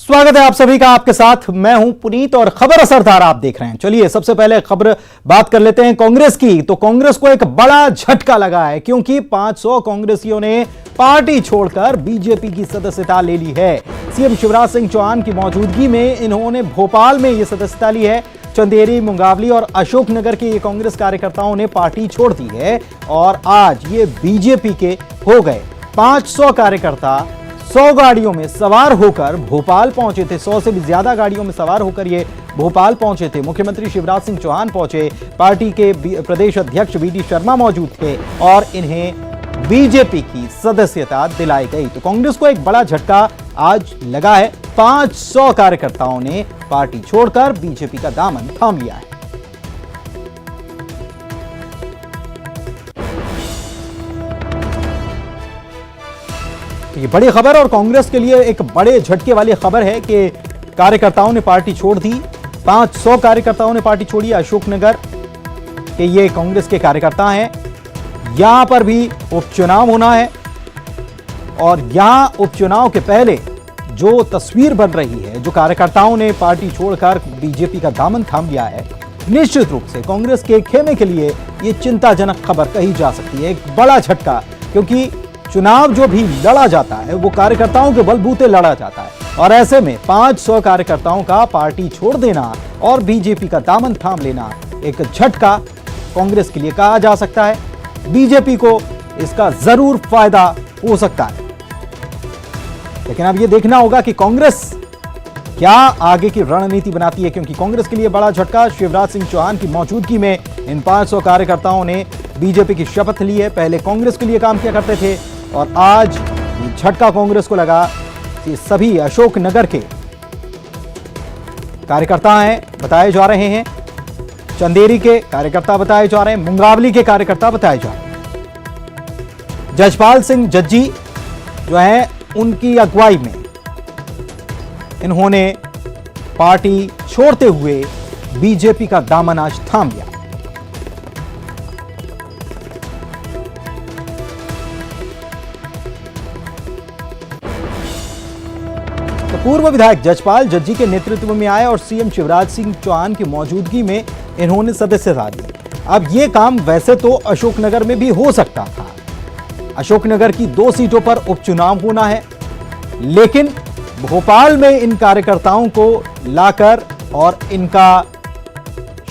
स्वागत है आप सभी का। आपके साथ मैं हूं पुनीत और खबर असरदार आप देख रहे हैं। चलिए सबसे पहले खबर बात कर लेते हैं कांग्रेस की। तो कांग्रेस को एक बड़ा झटका लगा है क्योंकि 500 कांग्रेसियों ने पार्टी छोड़कर बीजेपी की सदस्यता ले ली है। सीएम शिवराज सिंह चौहान की मौजूदगी में इन्होंने भोपाल में यह सदस्यता ली है। चंदेरी, मुंगावली और अशोकनगर के ये कांग्रेस कार्यकर्ताओं ने पार्टी छोड़ दी है और आज ये बीजेपी के हो गए। 500 कार्यकर्ता 100 गाड़ियों में सवार होकर भोपाल पहुंचे थे। 100 से भी ज्यादा गाड़ियों में सवार होकर ये भोपाल पहुंचे थे। मुख्यमंत्री शिवराज सिंह चौहान पहुंचे, पार्टी के प्रदेश अध्यक्ष वी.डी. शर्मा मौजूद थे और इन्हें बीजेपी की सदस्यता दिलाई गई। तो कांग्रेस को एक बड़ा झटका आज लगा है। 500 कार्यकर्ताओं ने पार्टी छोड़कर बीजेपी का दामन थाम लिया है। ये बड़ी खबर और कांग्रेस के लिए एक बड़े झटके वाली खबर है कि कार्यकर्ताओं ने पार्टी छोड़ दी। 500 कार्यकर्ताओं ने पार्टी छोड़ी। अशोकनगर के ये कांग्रेस के कार्यकर्ता हैं। यहां पर भी उपचुनाव होना है और यहां उपचुनाव के पहले जो तस्वीर बन रही है, जो कार्यकर्ताओं ने पार्टी छोड़कर बीजेपी का दामन थाम लिया है, निश्चित रूप से कांग्रेस के खेमे के लिए यह चिंताजनक खबर कही जा सकती है। एक बड़ा झटका, क्योंकि चुनाव जो भी लड़ा जाता है वो कार्यकर्ताओं के बलबूते लड़ा जाता है और ऐसे में 500 कार्यकर्ताओं का पार्टी छोड़ देना और बीजेपी का दामन थाम लेना एक झटका कांग्रेस के लिए कहा जा सकता है। बीजेपी को इसका जरूर फायदा हो सकता है, लेकिन अब यह देखना होगा कि कांग्रेस क्या आगे की रणनीति बनाती है, क्योंकि कांग्रेस के लिए बड़ा झटका। शिवराज सिंह चौहान की मौजूदगी में इन 500 कार्यकर्ताओं ने बीजेपी की शपथ ली है। पहले कांग्रेस के लिए काम किया करते थे और आज झटका कांग्रेस को लगा कि सभी अशोकनगर के कार्यकर्ता हैं बताए जा रहे हैं, चंदेरी के कार्यकर्ता बताए जा रहे हैं, मुंगावली के कार्यकर्ता बताए जा रहे हैं। जजपाल सिंह जज्जी जो हैं, उनकी अगुवाई में इन्होंने पार्टी छोड़ते हुए बीजेपी का दामन आज थाम लिया। पूर्व विधायक जजपाल जज्जी के नेतृत्व में आए और सीएम शिवराज सिंह चौहान की मौजूदगी में इन्होंने सदस्यता ली। अब यह काम वैसे तो अशोकनगर में भी हो सकता था। अशोकनगर की 2 सीटों पर उपचुनाव होना है, लेकिन भोपाल में इन कार्यकर्ताओं को लाकर और इनका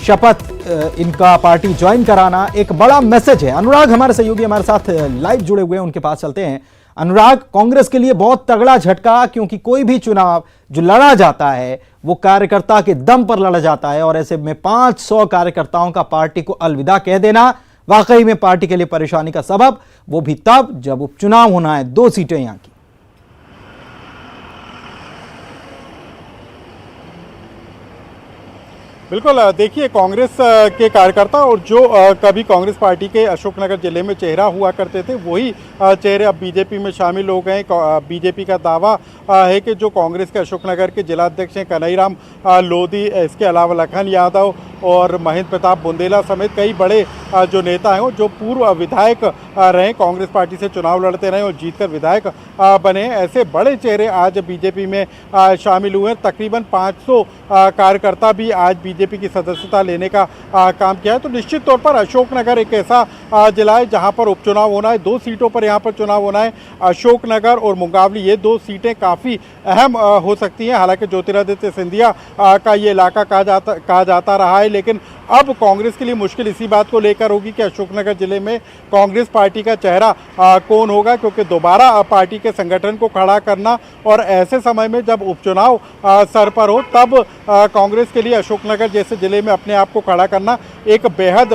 शपथ, इनका पार्टी ज्वाइन कराना एक बड़ा मैसेज है। अनुराग हमारे सहयोगी हमारे साथ लाइव जुड़े हुए हैं, उनके पास चलते हैं। अनुराग, कांग्रेस के लिए बहुत तगड़ा झटका, क्योंकि कोई भी चुनाव जो लड़ा जाता है वो कार्यकर्ता के दम पर लड़ा जाता है और ऐसे में 500 कार्यकर्ताओं का पार्टी को अलविदा कह देना वाकई में पार्टी के लिए परेशानी का सबब, वो भी तब जब उपचुनाव होना है। 2 सीटें यहां की। बिल्कुल, देखिए कांग्रेस के कार्यकर्ता और जो कभी कांग्रेस पार्टी के अशोकनगर जिले में चेहरा हुआ करते थे, वही चेहरे अब बीजेपी में शामिल हो गए। बीजेपी का दावा है कि जो कांग्रेस के अशोकनगर के जिलाध्यक्ष हैं कन्हैयाराम लोधी, इसके अलावा लखन यादव और महेंद्र प्रताप बुंदेला समेत कई बड़े जो नेता हैं, जो पूर्व विधायक रहे, कांग्रेस पार्टी से चुनाव लड़ते रहे और जीतकर विधायक बने, ऐसे बड़े चेहरे आज बीजेपी में शामिल हुए हैं। तकरीबन 500 कार्यकर्ता भी आज बीजेपी की सदस्यता लेने का काम किया है। तो निश्चित तौर पर अशोकनगर एक ऐसा जिला है जहां पर उपचुनाव होना है। 2 सीटों पर यहां पर चुनाव होना है। अशोकनगर और मुंगावली, ये 2 सीटें काफ़ी अहम हो सकती हैं। हालांकि ज्योतिरादित्य सिंधिया का ये इलाका कहा जाता रहा है, लेकिन अब कांग्रेस के लिए मुश्किल इसी बात को लेकर होगी कि अशोकनगर जिले में कांग्रेस पार्टी का चेहरा कौन होगा, क्योंकि दोबारा पार्टी के संगठन को खड़ा करना और ऐसे समय में जब उपचुनाव सर पर हो, तब कांग्रेस के लिए अशोकनगर जैसे जिले में अपने आप को खड़ा करना एक बेहद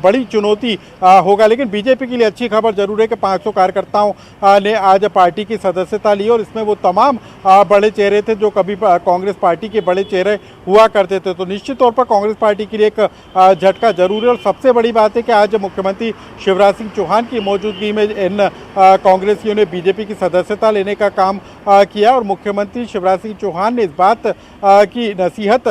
बड़ी चुनौती होगा। लेकिन बीजेपी के लिए अच्छी खबर जरूर है कि 500 कार्यकर्ताओं ने आज पार्टी की सदस्यता ली और इसमें वो तमाम बड़े चेहरे थे जो कभी कांग्रेस पार्टी के बड़े चेहरे हुआ करते थे। तो निश्चित तौर पर कांग्रेस पार्टी के लिए एक झटका जरूर है। और सबसे बड़ी बात है कि आज मुख्यमंत्री शिवराज सिंह चौहान की मौजूदगी में इन कांग्रेसियों ने बीजेपी की सदस्यता लेने का काम किया और मुख्यमंत्री शिवराज सिंह चौहान ने इस बात की नसीहत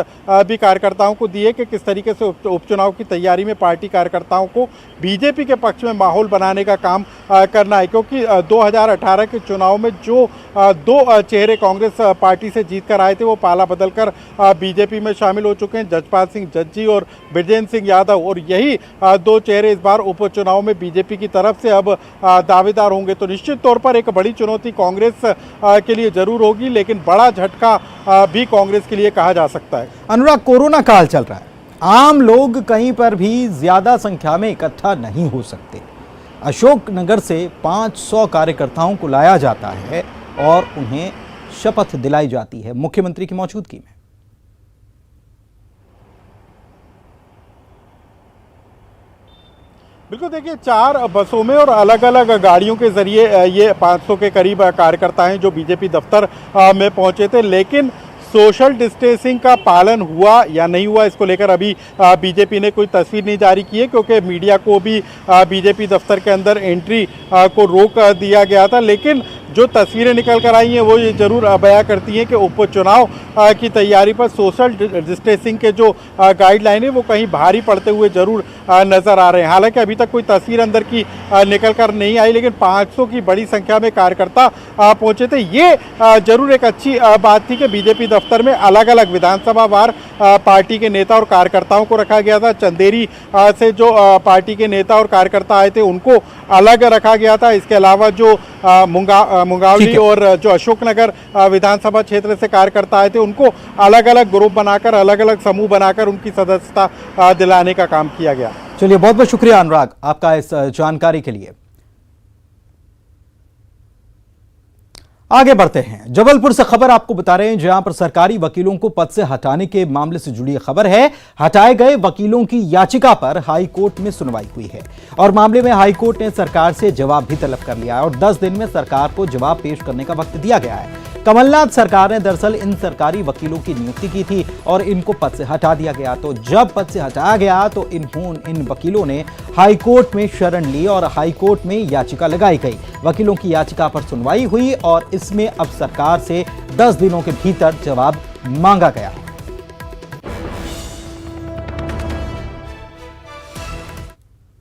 भी कार्यकर्ताओं को दी है कि किस तरीके से उपचुनाव की तैयारी में पार्टी कार्यकर्ताओं को बीजेपी के पक्ष में माहौल बनाने का काम करना है, क्योंकि 2018 के चुनाव में जो दो चेहरे कांग्रेस पार्टी से जीत कर आए थे वो पाला बदलकर बीजेपी में शामिल हो चुके हैं, जजपाल सिंह जज्जी और बिरजेंद्र सिंह यादव। और यही दो चेहरे इस बार उपचुनाव में बीजेपी की तरफ से अब दावेदार होंगे। तो निश्चित तौर पर एक बड़ी चुनौती कांग्रेस के लिए जरूर होगी, लेकिन बड़ा झटका भी कांग्रेस के लिए कहा जा सकता है। अनुराग, कोरोना काल चल रहा है, आम लोग कहीं पर भी ज्यादा संख्या में इकट्ठा नहीं हो सकते। अशोकनगर से 500 कार्यकर्ताओं को लाया जाता है और उन्हें शपथ दिलाई जाती है मुख्यमंत्री की मौजूदगी में। बिल्कुल, देखिए 4 बसों में और अलग अलग गाड़ियों के जरिए ये 500 के करीब कार्यकर्ता हैं जो बीजेपी दफ्तर में पहुंचे थे, लेकिन सोशल डिस्टेंसिंग का पालन हुआ या नहीं हुआ इसको लेकर अभी बीजेपी ने कोई तस्वीर नहीं जारी की है, क्योंकि मीडिया को भी बीजेपी दफ्तर के अंदर एंट्री को रोक दिया गया था। लेकिन जो तस्वीरें निकल कर आई हैं वो ये जरूर बयां करती हैं कि उपचुनाव की तैयारी पर सोशल डिस्टेंसिंग के जो गाइडलाइन है वो कहीं भारी पड़ते हुए जरूर नजर आ रहे हैं। हालांकि अभी तक कोई तस्वीर अंदर की निकल कर नहीं आई, लेकिन 500 की बड़ी संख्या में कार्यकर्ता पहुंचे थे। ये जरूर एक अच्छी बात थी कि बीजेपी दफ्तर में अलग अलग विधानसभा वार पार्टी के नेता और कार्यकर्ताओं को रखा गया था। चंदेरी से जो पार्टी के नेता और कार्यकर्ता आए थे उनको अलग रखा गया था। इसके अलावा जो मुंगावली और जो अशोकनगर विधानसभा क्षेत्र से कार्यकर्ता आए थे उनको अलग अलग ग्रुप बनाकर, अलग अलग समूह बनाकर उनकी सदस्यता दिलाने का काम किया गया। चलिए, बहुत बहुत शुक्रिया अनुराग आपका इस जानकारी के लिए। आगे बढ़ते हैं, जबलपुर से खबर आपको बता रहे हैं, जहां पर सरकारी वकीलों को पद से हटाने के मामले से जुड़ी खबर है। हटाए गए वकीलों की याचिका पर हाई कोर्ट में सुनवाई हुई है और मामले में हाई कोर्ट ने सरकार से जवाब भी तलब कर लिया है और 10 दिन में सरकार को जवाब पेश करने का वक्त दिया गया है। कमलनाथ सरकार ने दरअसल इन सरकारी वकीलों की नियुक्ति की थी और इनको पद से हटा दिया गया। तो जब पद से हटाया गया तो इन वकीलों ने हाई कोर्ट में शरण ली और हाई कोर्ट में याचिका लगाई गई। वकीलों की याचिका पर सुनवाई हुई और इसमें अब सरकार से 10 दिनों के भीतर जवाब मांगा गया है।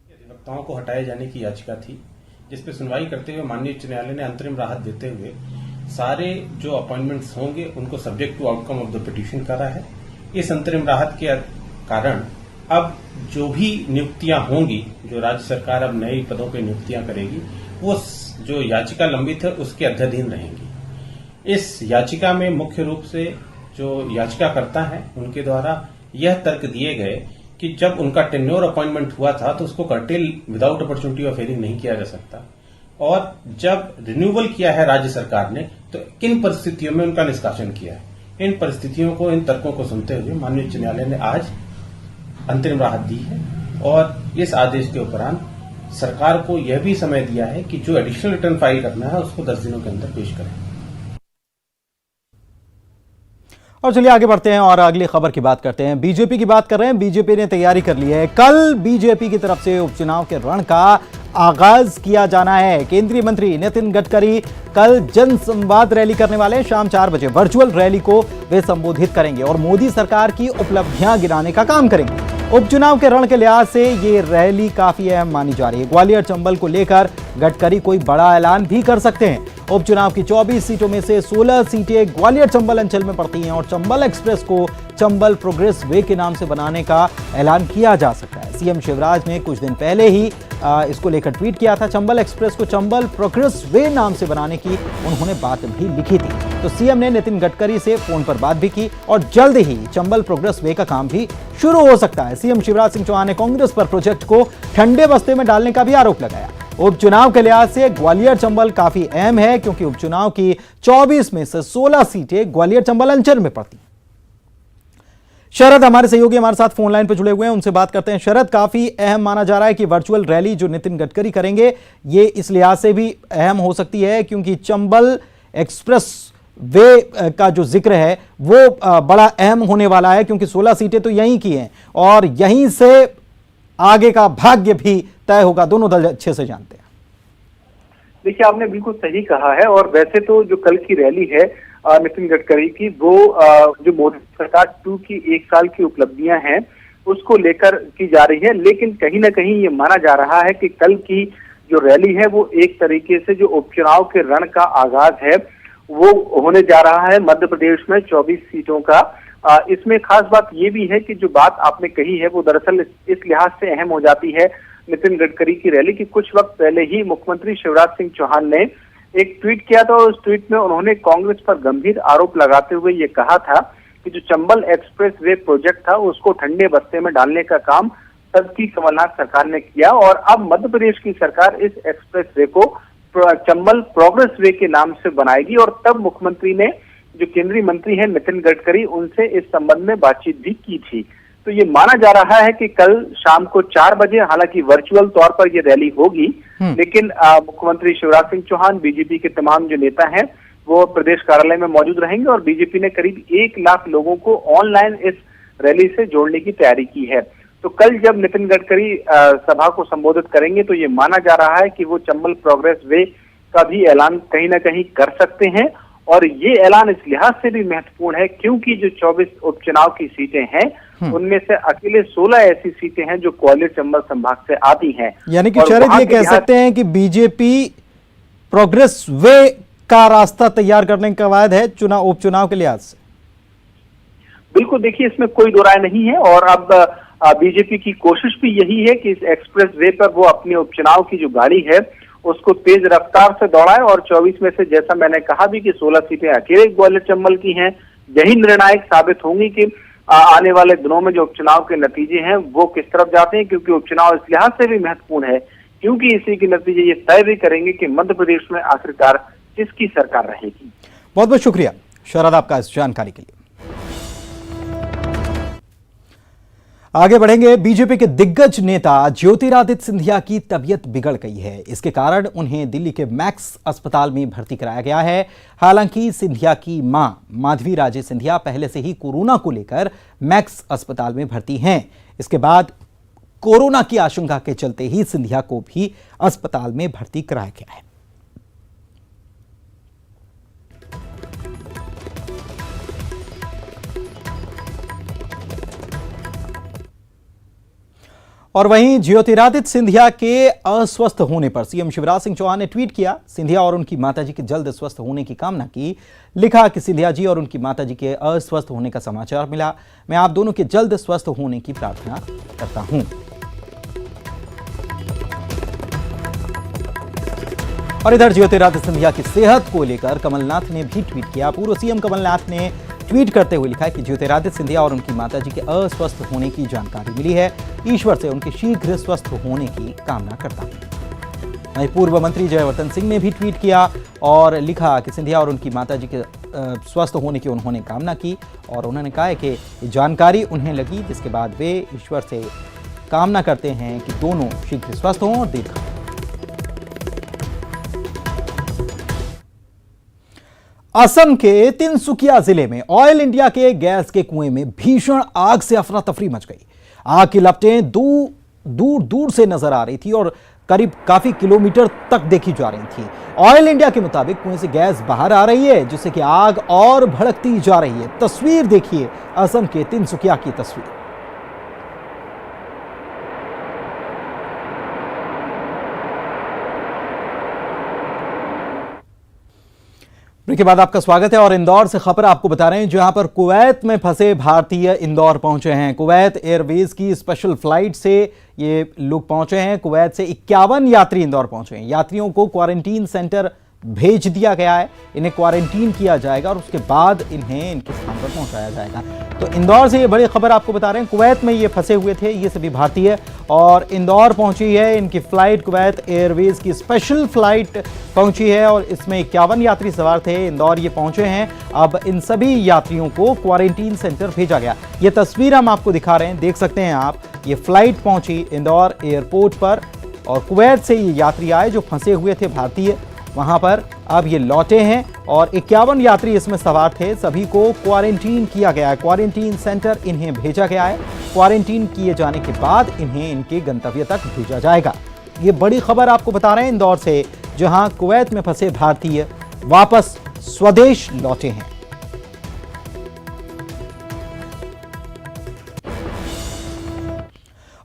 अधिवक्ताओं को हटाए जाने की याचिका थी, जिस पर सुनवाई करते हुए माननीय उच्च न्यायालय ने अंतरिम राहत देते हुए सारे जो अपॉइंटमेंट्स होंगे उनको subject to outcome of the petition करा है। इस अंतरिम राहत के कारण अब जो भी नियुक्तियां होंगी, जो राज्य सरकार अब नई पदों पर नियुक्तियां करेगी, वो जो याचिका लंबित है उसके अध्याधीन रहेंगी। इस याचिका में मुख्य रूप से जो याचिकाकर्ता हैं उनके द्वारा यह तर्क दिए गए कि जब उनका टेन्योर अपॉइंटमेंट हुआ था तो उसको cartel without opportunity of hearing नहीं किया जा सकता, और जब रिन्यूअल किया है राज्य सरकार ने तो किन परिस्थितियों में उनका निष्कासन किया है। इन परिस्थितियों को, इन तर्कों को सुनते हुए माननीय उच्च न्यायालय ने आज अंतरिम राहत दी है और इस आदेश के उपरांत सरकार को यह भी समय दिया है कि जो एडिशनल रिटर्न फाइल करना है उसको 10 दिनों के अंदर पेश करें। और चलिए आगे बढ़ते हैं और अगली खबर की बात करते हैं। बीजेपी की बात कर रहे हैं। बीजेपी ने तैयारी कर ली है, कल बीजेपी की तरफ से उपचुनाव के रण का आगाज किया जाना है। केंद्रीय मंत्री नितिन गडकरी कल जनसंवाद रैली करने वाले हैं। शाम 4 बजे वर्चुअल रैली को वे संबोधित करेंगे और मोदी सरकार की उपलब्धियां गिनाने का काम करेंगे। उपचुनाव के रण के लिहाज से ये रैली काफी अहम मानी जा रही है। ग्वालियर चंबल को लेकर गडकरी कोई बड़ा ऐलान भी कर सकते हैं। उपचुनाव की 24 सीटों में से 16 सीटें ग्वालियर चंबल अंचल में पड़ती हैं और चंबल एक्सप्रेस को चंबल प्रोग्रेस वे के नाम से बनाने का ऐलान किया जा सकता है। सीएम शिवराज ने कुछ दिन पहले ही इसको लेकर ट्वीट किया था। चंबल एक्सप्रेस को चंबल प्रोग्रेस वे नाम से बनाने की उन्होंने बात भी लिखी थी। तो सीएम ने नितिन गडकरी से फोन पर बात भी की और जल्द ही चंबल प्रोग्रेस वे का काम भी शुरू हो सकता है। सीएम शिवराज सिंह चौहान ने कांग्रेस पर प्रोजेक्ट को ठंडे बस्ते में डालने का भी आरोप लगाया। उपचुनाव के लिहाज से ग्वालियर चंबल काफी अहम है क्योंकि उपचुनाव की 24 में से 16 सीटें ग्वालियर चंबल अंचल में पड़ती। शरद हमारे सहयोगी हमारे साथ फोन लाइन पर जुड़े हुए हैं, उनसे बात करते हैं। शरद, काफी अहम माना जा रहा है कि वर्चुअल रैली जो नितिन गडकरी करेंगे ये इस लिहाज से भी अहम हो सकती है क्योंकि चंबल एक्सप्रेस वे का जो जिक्र है वो बड़ा अहम होने वाला है, क्योंकि 16 सीटें तो यहीं की हैं और यहीं से आगे का भाग्य भी तय होगा। दोनों दल अच्छे से जानते हैं। देखिए, आपने बिल्कुल सही कहा है। और वैसे तो जो कल की रैली है नितिन गडकरी की, वो जो मोदी सरकार 2 की 1 साल की उपलब्धियां हैं उसको लेकर की जा रही है। लेकिन कहीं ना कहीं ये माना जा रहा है कि कल की जो रैली है वो एक तरीके से जो उपचुनाव के रण का आगाज है वो होने जा रहा है मध्य प्रदेश में 24 सीटों का। इसमें खास बात ये भी है कि जो बात आपने कही है वो दरअसल इस लिहाज से अहम हो जाती है नितिन गडकरी की रैली की। कुछ वक्त पहले ही मुख्यमंत्री शिवराज सिंह चौहान ने एक ट्वीट किया था और उस ट्वीट में उन्होंने कांग्रेस पर गंभीर आरोप लगाते हुए ये कहा था कि जो चंबल एक्सप्रेस वे प्रोजेक्ट था उसको ठंडे बस्ते में डालने का काम तब की कमलनाथ सरकार ने किया और अब मध्य प्रदेश की सरकार इस एक्सप्रेस वे को चंबल प्रोग्रेस वे के नाम से बनाएगी। और तब मुख्यमंत्री ने जो केंद्रीय मंत्री हैं नितिन गडकरी उनसे इस संबंध में बातचीत भी की थी। तो ये माना जा रहा है कि कल शाम को 4 बजे, हालांकि वर्चुअल तौर पर ये रैली होगी, लेकिन मुख्यमंत्री शिवराज सिंह चौहान, बीजेपी के तमाम जो नेता हैं वो प्रदेश कार्यालय में मौजूद रहेंगे और बीजेपी ने करीब 1 लाख लोगों को ऑनलाइन इस रैली से जोड़ने की तैयारी की है। तो कल जब नितिन गडकरी सभा को संबोधित करेंगे तो ये माना जा रहा है कि वो चंबल प्रोग्रेस वे का भी ऐलान कहीं ना कहीं कर सकते हैं। और ये ऐलान इस लिहाज से भी महत्वपूर्ण है क्योंकि जो 24 उपचुनाव की सीटें हैं उनमें से अकेले 16 ऐसी सीटें हैं जो ग्वालियर चंबल संभाग से आती हैं। यानी कि शरद ये कह सकते हैं कि बीजेपी प्रोग्रेस वे का रास्ता तैयार करने का कवायद है उपचुनाव के लिहाज से। बिल्कुल, देखिए इसमें कोई दो राय नहीं है और अब बीजेपी की कोशिश भी यही है कि इस एक्सप्रेस वे पर वो अपने उपचुनाव की जो गाड़ी है उसको तेज रफ्तार से दौड़ाए और 24 में से, जैसा मैंने कहा भी कि 16 सीटें अकेले ग्वालियर चंबल की हैं, यही निर्णायक साबित होंगी कि आने वाले दिनों में जो उपचुनाव के नतीजे हैं वो किस तरफ जाते हैं। क्योंकि उपचुनाव इस लिहाज से भी महत्वपूर्ण है क्योंकि इसी के नतीजे ये तय भी करेंगे कि मध्य प्रदेश में आखिरकार किसकी सरकार रहेगी। बहुत बहुत शुक्रिया शरद आपका इस जानकारी के लिए। आगे बढ़ेंगे। बीजेपी के दिग्गज नेता ज्योतिरादित्य सिंधिया की तबीयत बिगड़ गई है। इसके कारण उन्हें दिल्ली के मैक्स अस्पताल में भर्ती कराया गया है। हालांकि सिंधिया की मां माधवी राजे सिंधिया पहले से ही कोरोना को लेकर मैक्स अस्पताल में भर्ती हैं। इसके बाद कोरोना की आशंका के चलते ही सिंधिया को भी अस्पताल में भर्ती कराया गया है। और वहीं ज्योतिरादित्य सिंधिया के अस्वस्थ होने पर सीएम शिवराज सिंह चौहान ने ट्वीट किया। सिंधिया और उनकी माताजी के जल्द स्वस्थ होने की कामना की। लिखा कि सिंधिया जी और उनकी माताजी के अस्वस्थ होने का समाचार मिला। मैं आप दोनों के जल्द स्वस्थ होने की प्रार्थना करता हूं। और इधर ज्योतिरादित्य सिंधिया की सेहत को लेकर कमलनाथ ने भी ट्वीट किया। पूर्व सीएम कमलनाथ ने ट्वीट करते हुए लिखा है कि ज्योतिरादित्य सिंधिया और उनकी माताजी के अस्वस्थ होने की जानकारी मिली है। ईश्वर से उनके शीघ्र स्वस्थ होने की कामना करता हूं। वहीं पूर्व मंत्री जयवर्धन सिंह ने भी ट्वीट किया और लिखा कि सिंधिया और उनकी माताजी के स्वस्थ होने की उन्होंने कामना की और उन्होंने कहा है कि जानकारी उन्हें लगी, जिसके बाद वे ईश्वर से कामना करते हैं कि दोनों शीघ्र स्वस्थ हों और दीर्घायु। असम के तिनसुकिया जिले में ऑयल इंडिया के गैस के कुएं में भीषण आग से अफरा तफरी मच गई। आग की लपटें दूर दूर से नजर आ रही थी और करीब काफी किलोमीटर तक देखी जा रही थी। ऑयल इंडिया के मुताबिक कुएं से गैस बाहर आ रही है, जिससे कि आग और भड़कती जा रही है। तस्वीर देखिए, असम के तिनसुकिया की तस्वीर। ब्रेक के बाद आपका स्वागत है और इंदौर से खबर आपको बता रहे हैं, जहां पर कुवैत में फंसे भारतीय इंदौर पहुंचे हैं। कुवैत एयरवेज की स्पेशल फ्लाइट से ये लोग पहुंचे हैं। कुवैत से 51 यात्री इंदौर पहुंचे हैं। यात्रियों को क्वारंटीन सेंटर भेज दिया गया है। इन्हें क्वारंटीन किया जाएगा और उसके बाद इन्हें इनके स्थान पर पहुंचाया जाएगा। तो इंदौर से ये बड़ी खबर आपको बता रहे हैं। कुवैत में ये फंसे हुए थे ये सभी भारतीय और इंदौर पहुंची है इनकी फ्लाइट। कुवैत एयरवेज की स्पेशल फ्लाइट पहुंची है और इसमें 51 यात्री सवार थे। इंदौर ये पहुंचे हैं। अब इन सभी यात्रियों को क्वारंटीन सेंटर भेजा गया। ये तस्वीर हम आपको दिखा रहे हैं, देख सकते हैं आप। ये फ्लाइट पहुंची इंदौर एयरपोर्ट पर और कुवैत से ये यात्री आए जो फंसे हुए थे भारतीय वहां पर अब ये लौटे हैं और 51 यात्री इसमें सवार थे। सभी को क्वारंटीन किया गया है। क्वारंटीन सेंटर इन्हें भेजा गया है। क्वारंटीन किए जाने के बाद इन्हें इनके गंतव्य तक भेजा जाएगा। ये बड़ी खबर आपको बता रहे हैं इंदौर से, जहां कुवैत में फंसे भारतीय वापस स्वदेश लौटे हैं।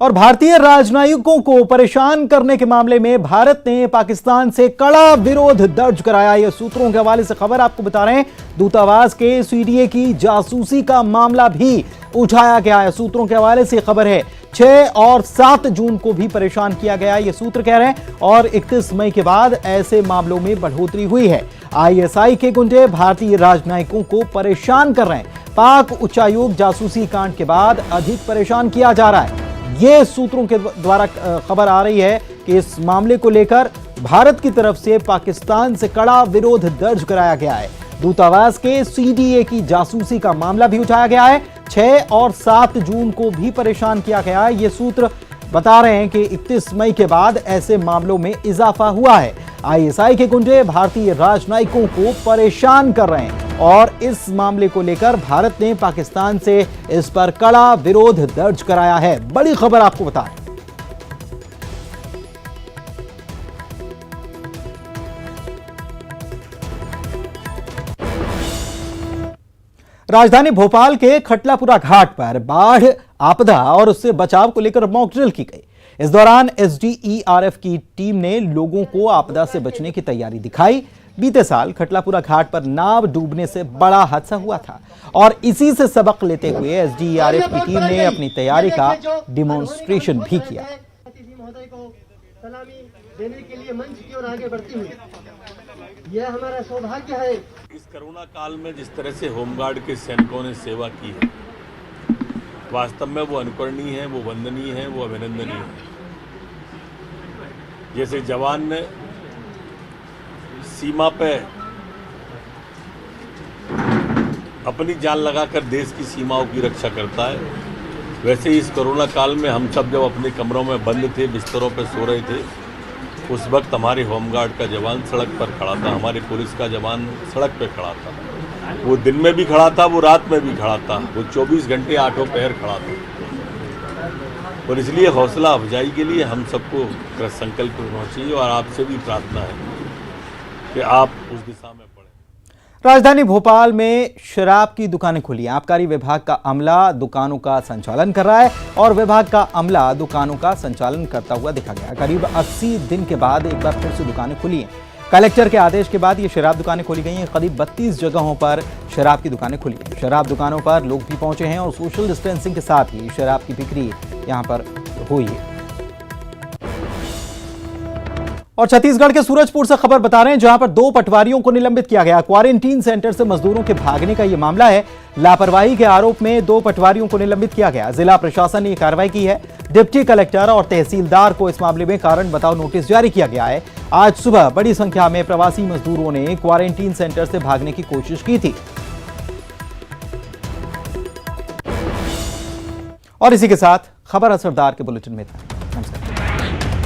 और भारतीय राजनयिकों को परेशान करने के मामले में भारत ने पाकिस्तान से कड़ा विरोध दर्ज कराया। यह सूत्रों के हवाले से खबर आपको बता रहे हैं। दूतावास के सीडीए की जासूसी का मामला भी उठाया गया है। सूत्रों के हवाले से खबर है 6 और 7 जून को भी परेशान किया गया, ये सूत्र कह रहे हैं। और 31 मई के बाद ऐसे मामलों में बढ़ोतरी हुई है। आईएसआई के गुंडे भारतीय राजनयिकों को परेशान कर रहे हैं। पाक उच्चायोग जासूसी कांड के बाद अधिक परेशान किया जा रहा है। ये सूत्रों के द्वारा खबर आ रही है कि इस मामले को लेकर भारत की तरफ से पाकिस्तान से कड़ा विरोध दर्ज कराया गया है। दूतावास के सीडीए की जासूसी का मामला भी उठाया गया है। 6 और 7 जून को भी परेशान किया गया है। ये सूत्र बता रहे हैं कि 31 मई के बाद ऐसे मामलों में इजाफा हुआ है। आईएसआई के गुंडे भारतीय राजनयिकों को परेशान कर रहे हैं और इस मामले को लेकर भारत ने पाकिस्तान से इस पर कड़ा विरोध दर्ज कराया है। बड़ी खबर आपको बता रहे हैं। राजधानी भोपाल के खटलापुरा घाट पर बाढ़ आपदा और उससे बचाव को लेकर मॉक ड्रिल की गई। इस दौरान एसडीईआरएफ की टीम ने लोगों को आपदा से बचने की तैयारी दिखाई। बीते साल खटलापुरा घाट पर नाव डूबने से बड़ा हादसा हुआ था और इसी से सबक लेते हुए एसडीईआरएफ की टीम ने अपनी तैयारी का डिमॉन्स्ट्रेशन भी किया। सलामी देने के लिए मंच की ओर आगे बढ़ती हुई यह हमारा सौभाग्य है। इस कोरोना काल में जिस तरह से होमगार्ड के सैनिकों ने सेवा की है, वास्तव में वो अनुकरणीय है, वो वंदनीय है, वो अभिनंदनीय है। जैसे जवान ने सीमा पे अपनी जान लगाकर देश की सीमाओं की रक्षा करता है, वैसे इस कोरोना काल में हम सब जब अपने कमरों में बंद थे, बिस्तरों पर सो रहे थे, उस वक्त हमारे होमगार्ड का जवान सड़क पर खड़ा था, हमारे पुलिस का जवान सड़क पर खड़ा था। वो दिन में भी खड़ा था, वो रात में भी खड़ा था, वो 24 घंटे 8 पहर खड़ा था। और इसलिए हौसला अफजाई के लिए हम सबको कृत संकल्प होना चाहिए और आपसे भी प्रार्थना है कि आप उस दिशा में बढ़ें। राजधानी भोपाल में शराब की दुकानें खुली हैं। आबकारी विभाग का अमला दुकानों का संचालन कर रहा है और विभाग का अमला दुकानों का संचालन करता हुआ दिखा गया। करीब 80 दिन के बाद एक बार फिर से दुकानें खुली हैं। कलेक्टर के आदेश के बाद ये शराब दुकानें खोली गई हैं। करीब 32 जगहों पर शराब की दुकानें खुली हैं। शराब दुकानों पर लोग भी पहुंचे हैं और सोशल डिस्टेंसिंग के साथ ही शराब की बिक्री यहां पर हुई है। और छत्तीसगढ़ के सूरजपुर से खबर बता रहे हैं, जहां पर 2 पटवारियों को निलंबित किया गया। क्वारंटीन सेंटर से मजदूरों के भागने का यह मामला है। लापरवाही के आरोप में 2 पटवारियों को निलंबित किया गया। जिला प्रशासन ने यह कार्रवाई की है। डिप्टी कलेक्टर और तहसीलदार को इस मामले में कारण बताओ नोटिस जारी किया गया है। आज सुबह बड़ी संख्या में प्रवासी मजदूरों ने क्वारंटीन सेंटर से भागने की कोशिश की थी। और इसी के साथ खबर असरदार के बुलेटिन में था। नमस्कार।